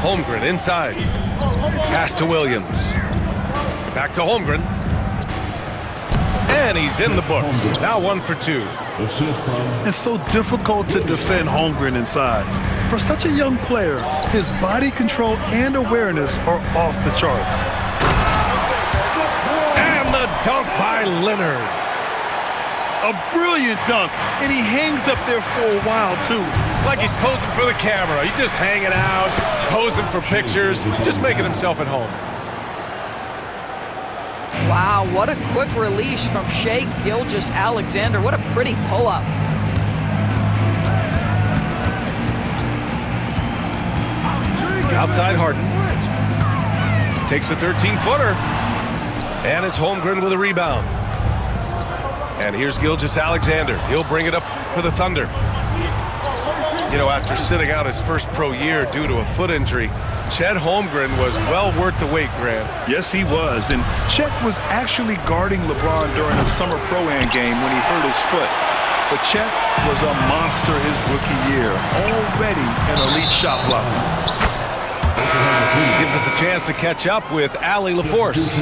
Holmgren inside. Pass to Williams. Back to Holmgren. And he's in the books. Now 1 for 2. It's so difficult to defend Holmgren inside. For such a young player, his body control and awareness are off the charts. And the dunk by Leonard. A brilliant dunk, and he hangs up there for a while, too. Like he's posing for the camera. He's just hanging out, posing for pictures, just making himself at home. Wow, what a quick release from Shai Gilgeous-Alexander. What a pretty pull-up. Outside Harden. Takes a 13-footer. And it's Holmgren with a rebound. And here's Gilgeous-Alexander. He'll bring it up for the Thunder. You know, after sitting out his first pro year due to a foot injury, Chet Holmgren was well worth the wait, Grant. Yes, he was. And Chet was actually guarding LeBron during a summer Pro-Am game when he hurt his foot. But Chet was a monster his rookie year, already an elite shot blocker. Gives us a chance to catch up with Allie LaForce.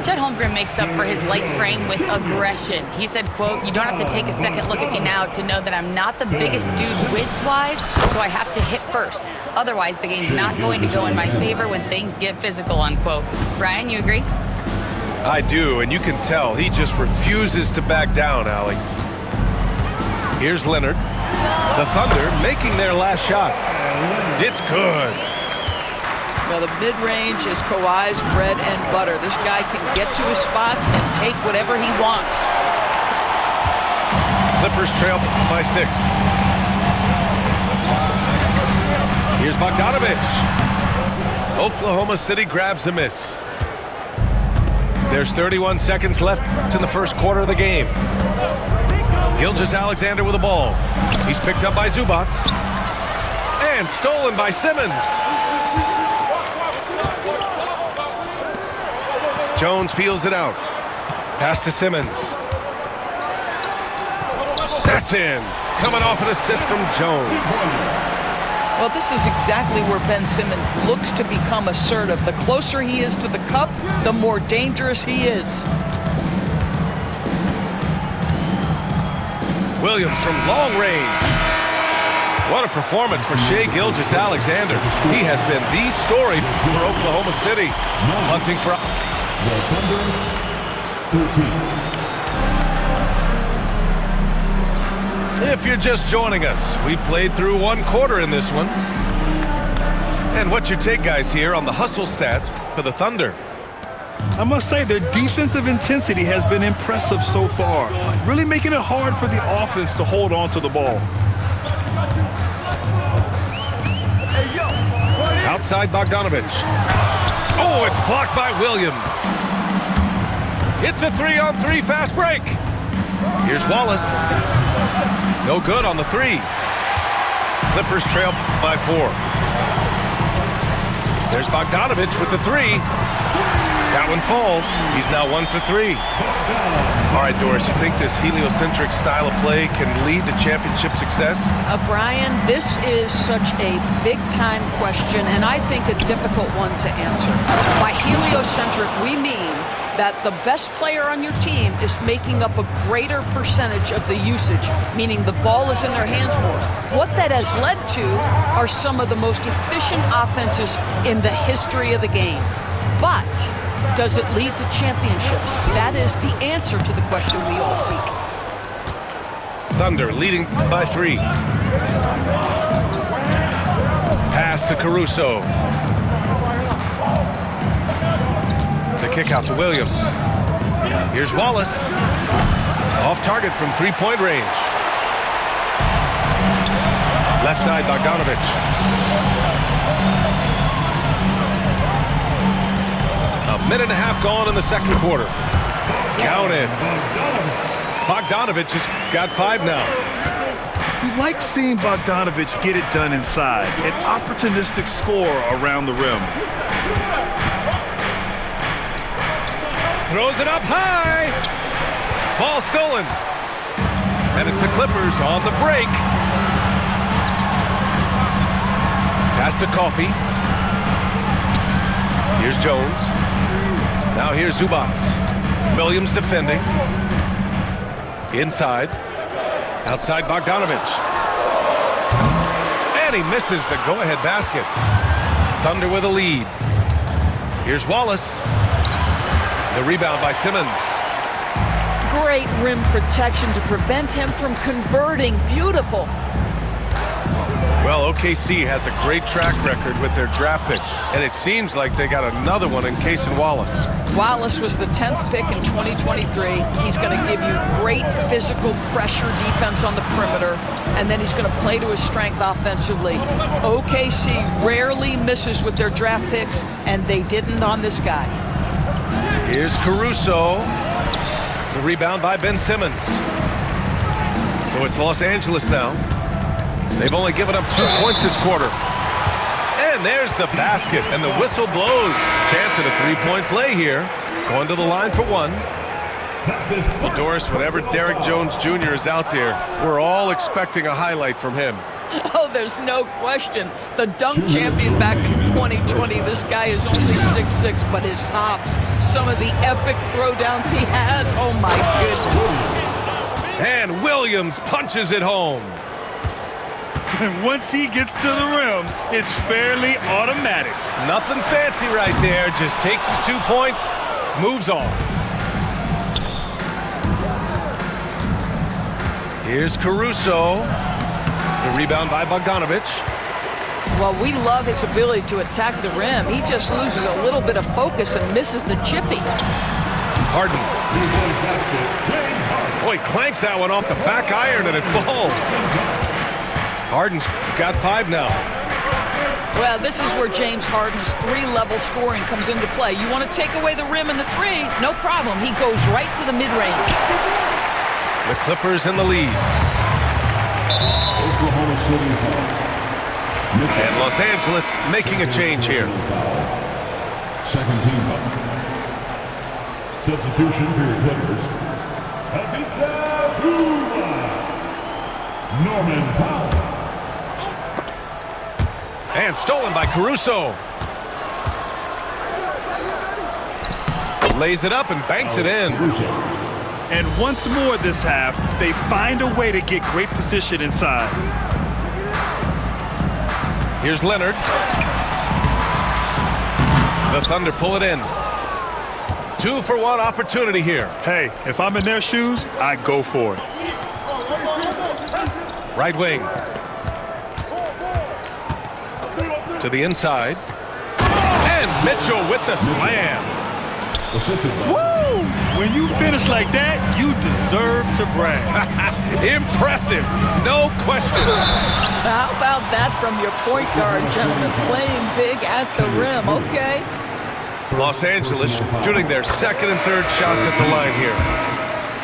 Chet Holmgren makes up for his light frame with aggression. He said, quote, "You don't have to take a second look at me now to know that I'm not the biggest dude width-wise, so I have to hit first. Otherwise, the game's not going to go in my favor when things get physical," unquote. Brian, you agree? I do, and you can tell he just refuses to back down, Allie. Here's Leonard. The Thunder making their last shot. It's good. Now, the mid-range is Kawhi's bread and butter. This guy can get to his spots and take whatever he wants. Clippers trail by 6. Here's Bogdanovich. Oklahoma City grabs a miss. There's 31 seconds left in the first quarter of the game. Gilgeous-Alexander with the ball. He's picked up by Zubac. And stolen by Simmons. Jones feels it out. Pass to Simmons. That's in. Coming off an assist from Jones. Well, this is exactly where Ben Simmons looks to become assertive. The closer he is to the cup, the more dangerous he is. Williams from long range. What a performance for Shai Gilgeous-Alexander. He has been the story for Oklahoma City. Hunting for... If you're just joining us, we played through 1 quarter in this one. And what's your take, guys, here on the hustle stats for the Thunder? I must say their defensive intensity has been impressive so far, really making it hard for the offense to hold on to the ball. Outside Bogdanovich. Oh, it's blocked by Williams. It's a 3-on-3 fast break. Here's Wallace. No good on the 3. Clippers trail by 4. There's Bogdanovich with the 3. That one falls. He's now 1 for 3. All right, Doris, you think this heliocentric style of play can lead to championship success? Brian, this is such a big-time question, and I think a difficult one to answer. By heliocentric, we mean that the best player on your team is making up a greater percentage of the usage, meaning the ball is in their hands more. What that has led to are some of the most efficient offenses in the history of the game. But does it lead to championships? That is the answer to the question we all seek. Thunder leading by 3. Pass to Caruso. The kick out to Williams. Here's Wallace. Off target from 3-point range. Left side, Bogdanovich. A minute and a half gone in the second quarter. Counted. Bogdanovich has got 5 now. You like seeing Bogdanovich get it done inside, an opportunistic score around the rim. Throws it up high. Ball stolen. And it's the Clippers on the break. Pass to Coffey. Here's Jones. Now here's Zubats. Williams defending. Inside. Outside Bogdanovich. And he misses the go-ahead basket. Thunder with a lead. Here's Wallace. The rebound by Simmons. Great rim protection to prevent him from converting. Beautiful. Well, OKC has a great track record with their draft picks, and it seems like they got another one in Cason Wallace. Wallace was the 10th pick in 2023. He's going to give you great physical pressure defense on the perimeter, and then he's going to play to his strength offensively. OKC rarely misses with their draft picks, and they didn't on this guy. Here's Caruso. The rebound by Ben Simmons. So it's Los Angeles now. They've only given up 2 points this quarter. And there's the basket, and the whistle blows. Chance at a three-point play here. Going to the line for one. Well, Doris, whenever Derrick Jones Jr. is out there, we're all expecting a highlight from him. Oh, there's no question. The dunk champion back in 2020. This guy is only 6'6", but his hops, some of the epic throwdowns he has, oh my goodness. And Williams punches it home. And once he gets to the rim, it's fairly automatic. Nothing fancy right there. Just takes his 2 points, moves on. Here's Caruso. The rebound by Bogdanovich. Well, we love his ability to attack the rim. He just loses a little bit of focus and misses the chippy. Harden. Boy, clanks that one off the back iron and it falls. Harden's got 5 now. Well, this is where James Harden's 3-level scoring comes into play. You want to take away the rim and the 3, no problem. He goes right to the mid-range. The Clippers in the lead. And Los Angeles making a change here. Second team up. Substitution for your Clippers. Hafiza Norman Powell. And stolen by Caruso. Lays it up and banks it in. And once more this half, they find a way to get great position inside. Here's Leonard. The Thunder pull it in. 2-for-1 opportunity here. Hey, if I'm in their shoes, I go for it. Right wing. To the inside. And Mitchell with the slam. Woo! When you finish like that, you deserve to brag. Impressive, no question. How about that from your point guard, gentlemen? Playing big at the rim, okay? Los Angeles shooting their second and third shots at the line here.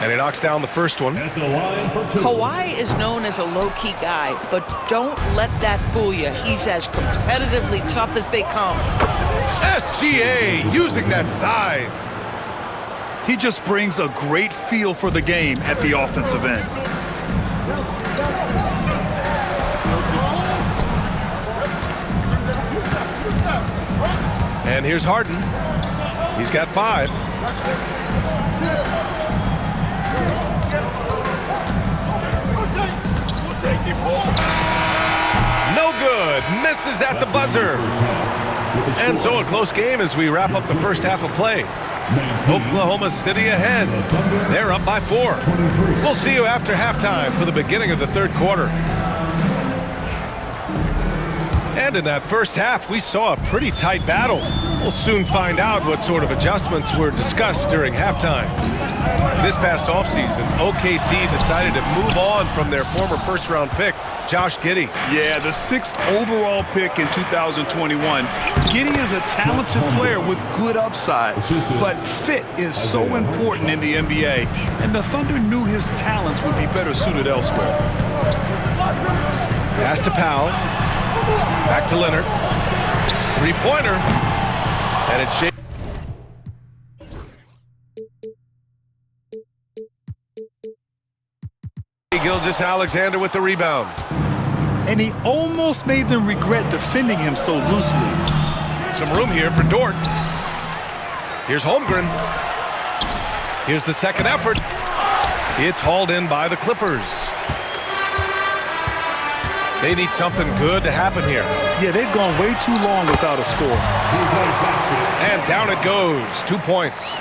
And he knocks down the first one. Kawhi is known as a low-key guy, but don't let that fool you. He's as competitively tough as they come. SGA using that size. He just brings a great feel for the game at the offensive end. And here's Harden. He's got 5. No good. Misses at the buzzer. And so a close game as we wrap up the first half of play. Oklahoma City ahead. They're up by 4. We'll see you after halftime for the beginning of the third quarter. And in that first half, we saw a pretty tight battle. We'll soon find out what sort of adjustments were discussed during halftime. This past offseason, OKC decided to move on from their former first-round pick, Josh Giddey. Yeah, the 6th overall pick in 2021. Giddey is a talented player with good upside, but fit is so important in the NBA, and the Thunder knew his talents would be better suited elsewhere. Pass to Powell. Back to Leonard. 3-pointer. And it's Shea. Gilgeous-Alexander with the rebound. And he almost made them regret defending him so loosely. Some room here for Dort. Here's Holmgren. Here's the second effort. It's hauled in by the Clippers. They need something good to happen here. Yeah, they've gone way too long without a score. And down it goes. 2 points.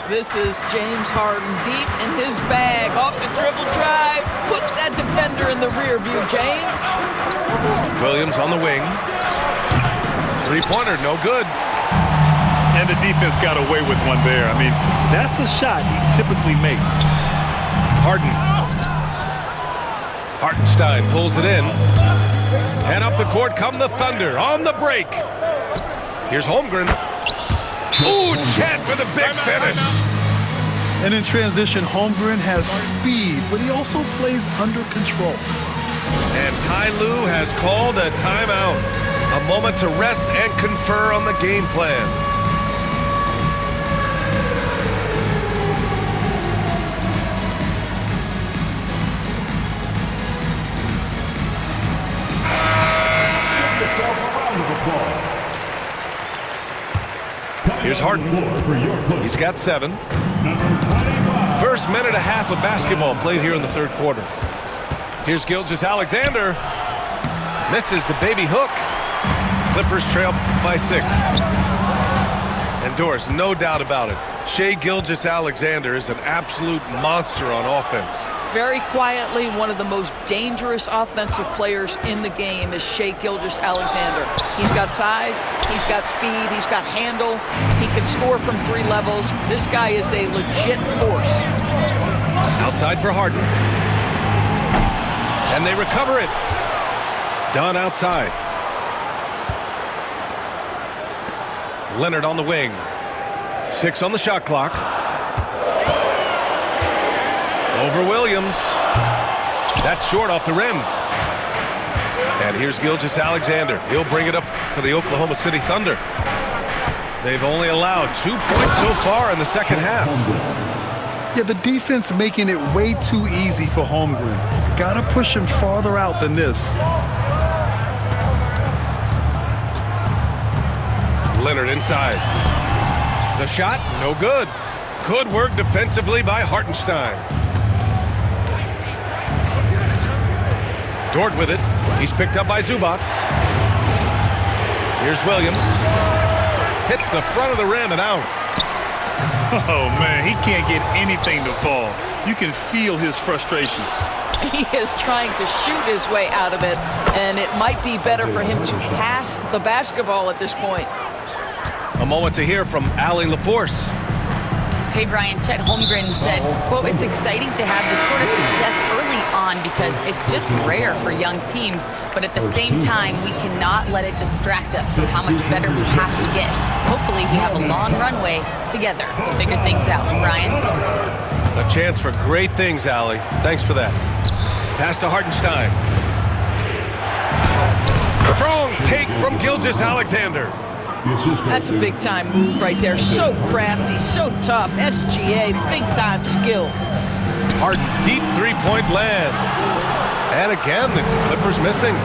This is James Harden deep in his bag. Off the dribble drive. Put that defender in the rear view, James. Williams on the wing. Three-pointer, no good. And the defense got away with one there. I mean, that's a shot he typically makes. Harden. Hartenstein pulls it in. And up the court come the Thunder on the break. Here's Holmgren. Ooh, Chet with a big finish. And in transition, Holmgren has speed, but he also plays under control. And Ty Lue has called a timeout. A moment to rest and confer on the game plan. Here's Harden. He's got 7. First minute and a half of basketball played here in the third quarter. Here's Gilgeous-Alexander. Misses the baby hook. Clippers trail by 6. And Doris, no doubt about it, Shai Gilgeous-Alexander is an absolute monster on offense. Very quietly, one of the most dangerous offensive players in the game is Shai Gilgeous-Alexander. He's got size, he's got speed, he's got handle, he can score from 3 levels. This guy is a legit force. Outside for Harden. And they recover it. Dunn outside. Leonard on the wing. 6 on the shot clock. Over Williams. That's short off the rim. And here's Gilgeous-Alexander. He'll bring it up for the Oklahoma City Thunder. They've only allowed 2 points so far in the second half. Yeah, the defense making it way too easy for Holmgren. Gotta push him farther out than this. Leonard inside. The shot, no good. Good work defensively by Hartenstein. Dort with it. He's picked up by Zubac. Here's Williams. Hits the front of the rim and out. Oh, man, he can't get anything to fall. You can feel his frustration. He is trying to shoot his way out of it, and it might be better for him to pass the basketball at this point. A moment to hear from Allie LaForce. Hey, Brian, Chet Holmgren said, quote, "It's exciting to have this sort of success early on because it's just rare for young teams. But at the same time, we cannot let it distract us from how much better we have to get. Hopefully, we have a long runway together to figure things out." Brian? A chance for great things, Allie. Thanks for that. Pass to Hartenstein. Strong take from Gilgeous-Alexander. That's a big-time move right there. So crafty, so tough. SGA, big-time skill. Harden, deep three-point lands. And again, it's Clippers missing.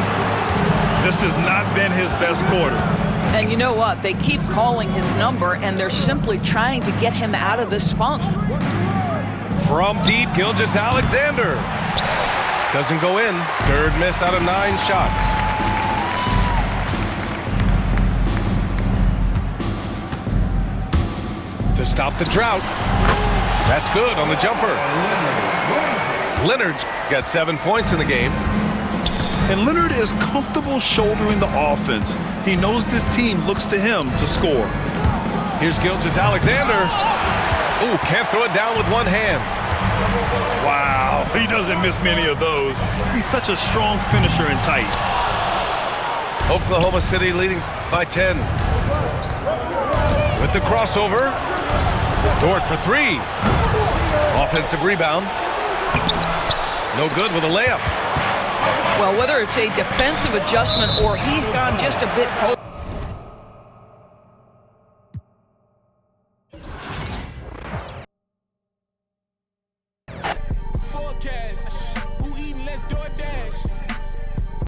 This has not been his best quarter. And you know what? They keep calling his number, and they're simply trying to get him out of this funk. From deep, Gilgeous-Alexander. Doesn't go in. Third miss out of 9 shots. To stop the drought. That's good on the jumper. Leonard's got 7 points in the game. And Leonard is comfortable shouldering the offense. He knows this team looks to him to score. Here's Gilgeous-Alexander. Ooh, can't throw it down with one hand. Wow, he doesn't miss many of those. He's such a strong finisher and tight. Oklahoma City leading by 10. With the crossover. Dort for 3. Offensive rebound. No good with a layup. Well, whether it's a defensive adjustment or he's gone just a bit cold.